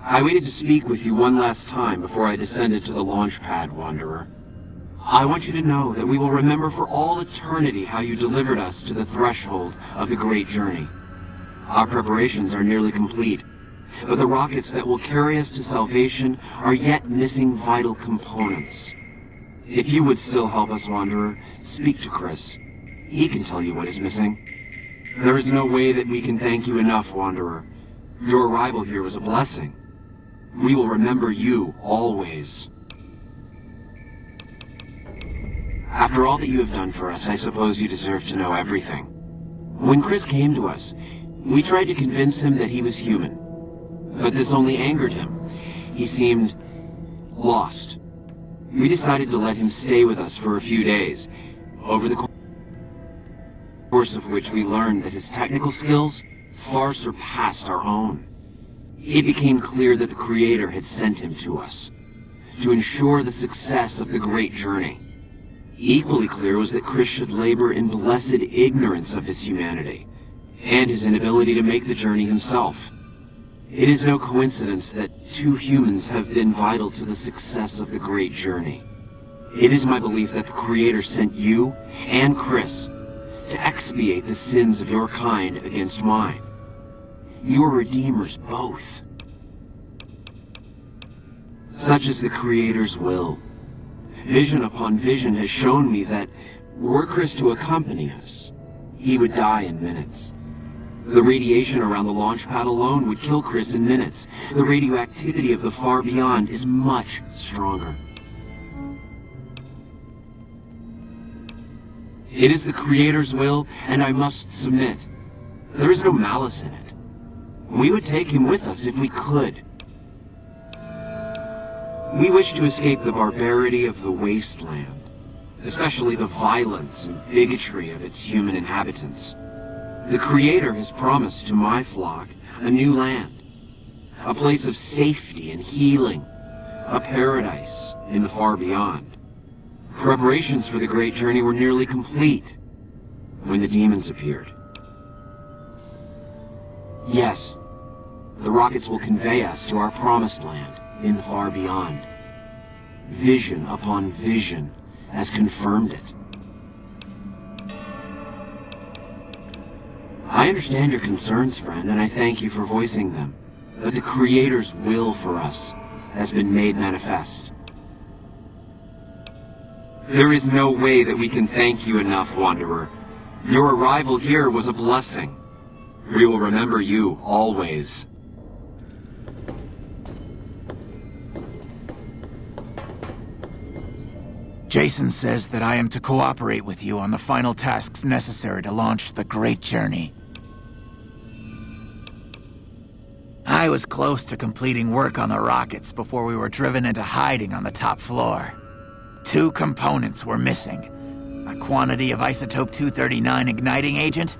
I waited to speak with you one last time before I descended to the launch pad, Wanderer. I want you to know that we will remember for all eternity how you delivered us to the threshold of the great journey. Our preparations are nearly complete, but the rockets that will carry us to salvation are yet missing vital components. If you would still help us, Wanderer, speak to Chris. He can tell you what is missing. There is no way that we can thank you enough, Wanderer. Your arrival here was a blessing. We will remember you always. After all that you have done for us, I suppose you deserve to know everything. When Chris came to us, we tried to convince him that he was human. But this only angered him. He seemed lost. We decided to let him stay with us for a few days, over the course of which we learned that his technical skills far surpassed our own. It became clear that the Creator had sent him to us, to ensure the success of the great journey. Equally clear was that Chris should labor in blessed ignorance of his humanity, and his inability to make the journey himself. It is no coincidence that two humans have been vital to the success of the great journey. It is my belief that the Creator sent you and Chris to expiate the sins of your kind against mine. You are redeemers both. Such is the Creator's will. Vision upon vision has shown me that, were Chris to accompany us, he would die in minutes. The radiation around the launch pad alone would kill Chris in minutes. The radioactivity of the far beyond is much stronger. It is the Creator's will, and I must submit. There is no malice in it. We would take him with us if we could. We wish to escape the barbarity of the wasteland, especially the violence and bigotry of its human inhabitants. The Creator has promised to my flock a new land, a place of safety and healing, a paradise in the far beyond. Preparations for the great journey were nearly complete when the demons appeared. Yes, the rockets will convey us to our promised land in the far beyond. Vision upon vision has confirmed it. I understand your concerns, friend, and I thank you for voicing them. But the Creator's will for us has been made manifest. There is no way that we can thank you enough, Wanderer. Your arrival here was a blessing. We will remember you always. Jason says that I am to cooperate with you on the final tasks necessary to launch the Great Journey. I was close to completing work on the rockets before we were driven into hiding on the top floor. 2 components were missing: a quantity of isotope 239 igniting agent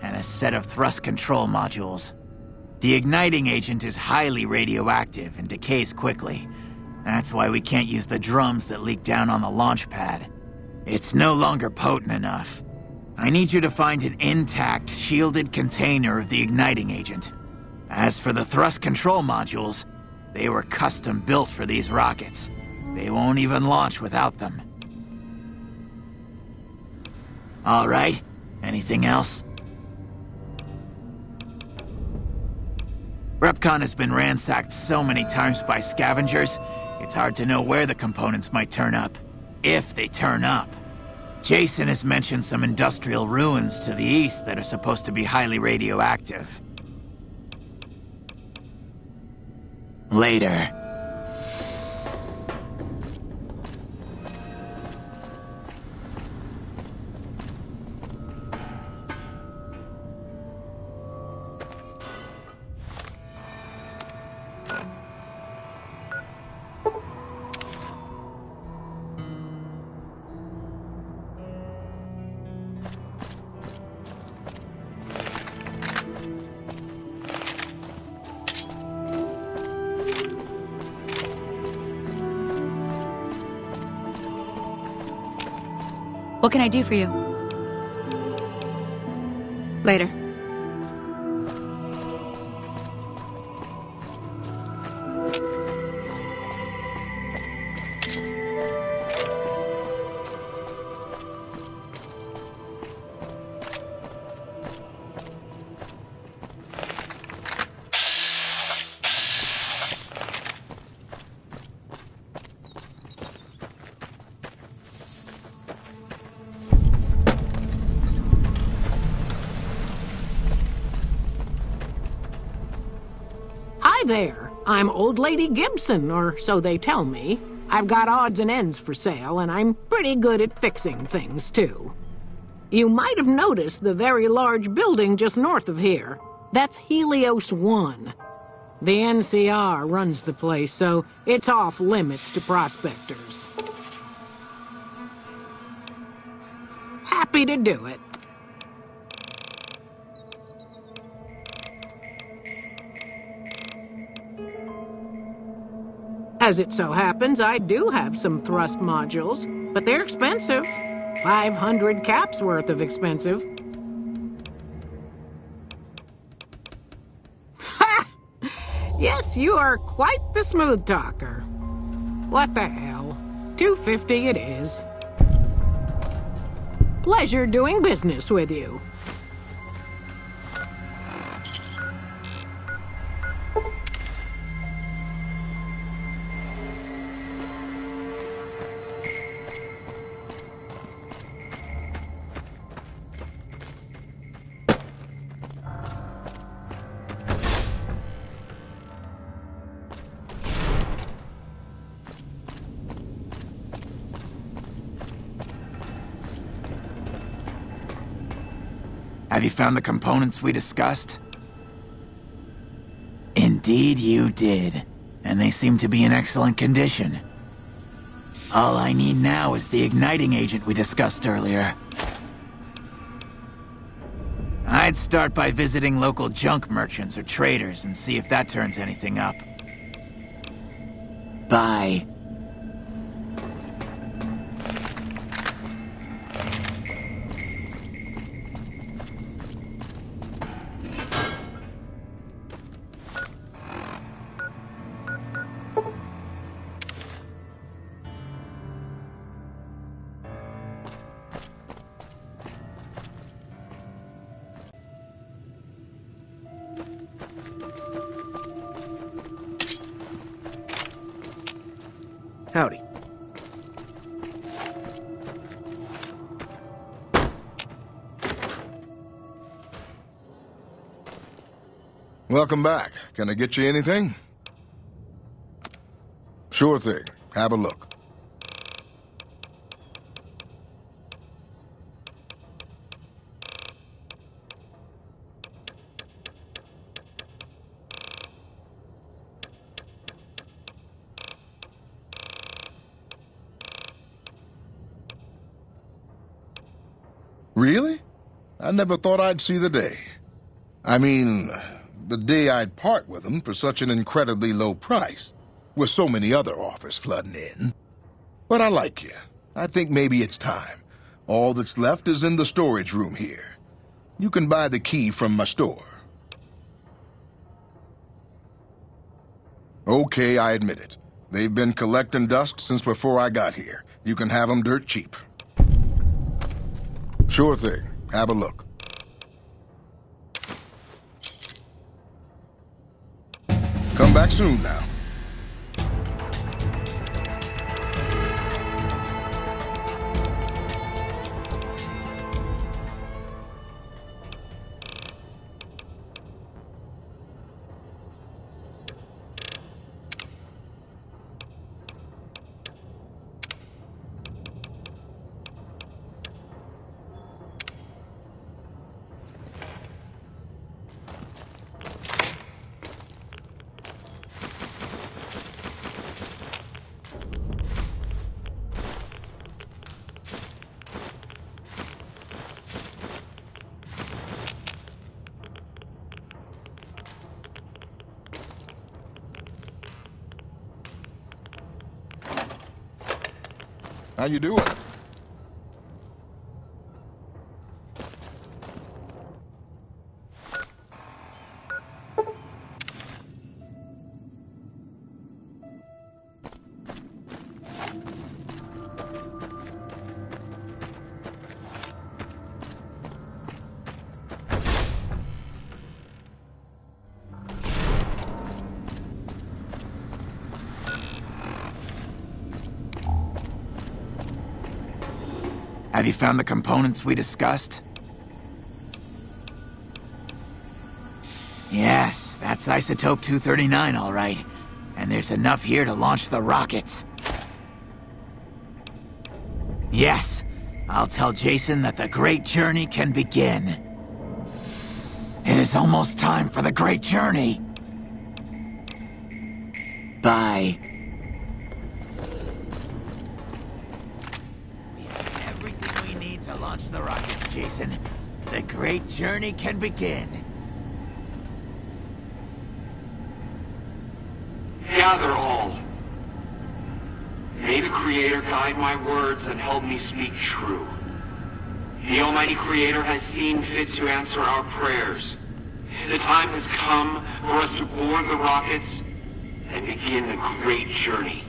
and a set of thrust control modules. The igniting agent is highly radioactive and decays quickly. That's why we can't use the drums that leak down on the launch pad. It's no longer potent enough. I need you to find an intact, shielded container of the igniting agent. As for the thrust control modules, they were custom built for these rockets. They won't even launch without them. All right, anything else? REPCONN has been ransacked so many times by scavengers, it's hard to know where the components might turn up. If they turn up. Jason has mentioned some industrial ruins to the east that are supposed to be highly radioactive. Later. What can I do for you? Later. Hi there. I'm Old Lady Gibson, or so they tell me. I've got odds and ends for sale, and I'm pretty good at fixing things, too. You might have noticed the very large building just north of here. That's Helios 1. The NCR runs the place, so it's off limits to prospectors. Happy to do it. As it so happens, I do have some thrust modules, but they're expensive. 500 caps worth of expensive. Ha! Yes, you are quite the smooth talker. What the hell? $250 it is. Pleasure doing business with you. Have you found the components we discussed? Indeed you did, and they seem to be in excellent condition. All I need now is the igniting agent we discussed earlier. I'd start by visiting local junk merchants or traders and see if that turns anything up. Bye. Howdy. Welcome back. Can I get you anything? Sure thing. Have a look. Really? I never thought I'd see the day. I mean, the day I'd part with them for such an incredibly low price, with so many other offers flooding in. But I like you. I think maybe it's time. All that's left is in the storage room here. You can buy the key from my store. Okay, I admit it. They've been collecting dust since before I got here. You can have them dirt cheap. Sure thing. Have a look. Come back soon now. How you doing? Have you found the components we discussed? Yes, that's That's Isotope 239, all right. And there's enough here to launch the rockets. Yes, I'll tell Jason that the great journey can begin. It is almost time for the great journey. Bye. We have everything we need to launch the rockets, Jason. The great journey can begin. Gather all. May the Creator guide my words and help me speak true. The Almighty Creator has seen fit to answer our prayers. The time has come for us to board the rockets and begin the great journey.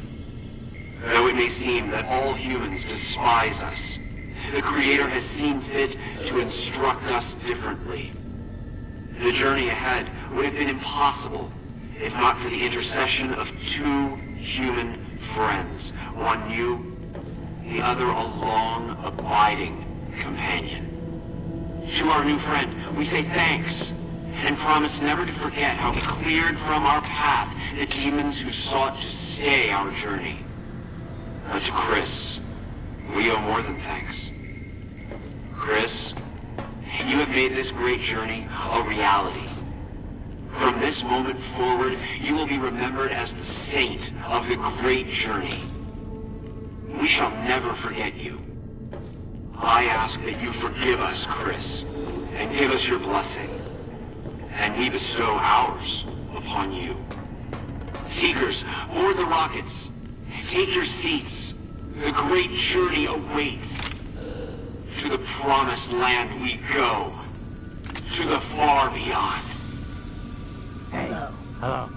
Though it may seem that all humans despise us, the Creator has seen fit to instruct us differently. The journey ahead would have been impossible if not for the intercession of two human friends, one new, the other a long, abiding companion. To our new friend, we say thanks, and promise never to forget how we cleared from our path the demons who sought to stay our journey. But to Chris, we owe more than thanks. Chris, you have made this great journey a reality. From this moment forward, you will be remembered as the saint of the great journey. We shall never forget you. I ask that you forgive us, Chris, and give us your blessing, and we bestow ours upon you. Seekers, board the rockets. Take your seats. The great journey awaits. To the promised land we go. To the far beyond. Hey. Hello.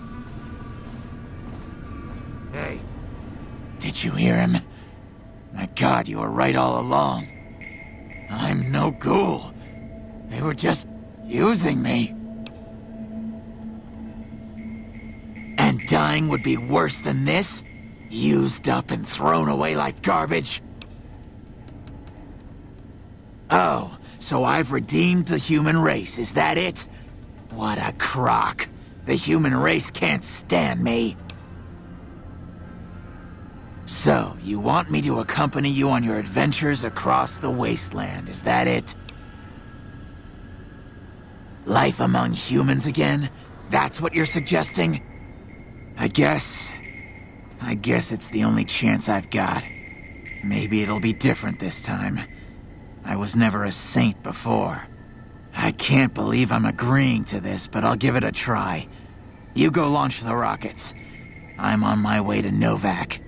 Hey. Did you hear him? My God, you were right all along. I'm no ghoul. They were just using me. And dying would be worse than this? Used up and thrown away like garbage? Oh, so I've redeemed the human race, is that it? What a crock. The human race can't stand me. So, you want me to accompany you on your adventures across the wasteland, is that it? Life among humans again? That's what you're suggesting? I guess it's the only chance I've got. Maybe it'll be different this time. I was never a saint before. I can't believe I'm agreeing to this, but I'll give it a try. You go launch the rockets. I'm on my way to Novac.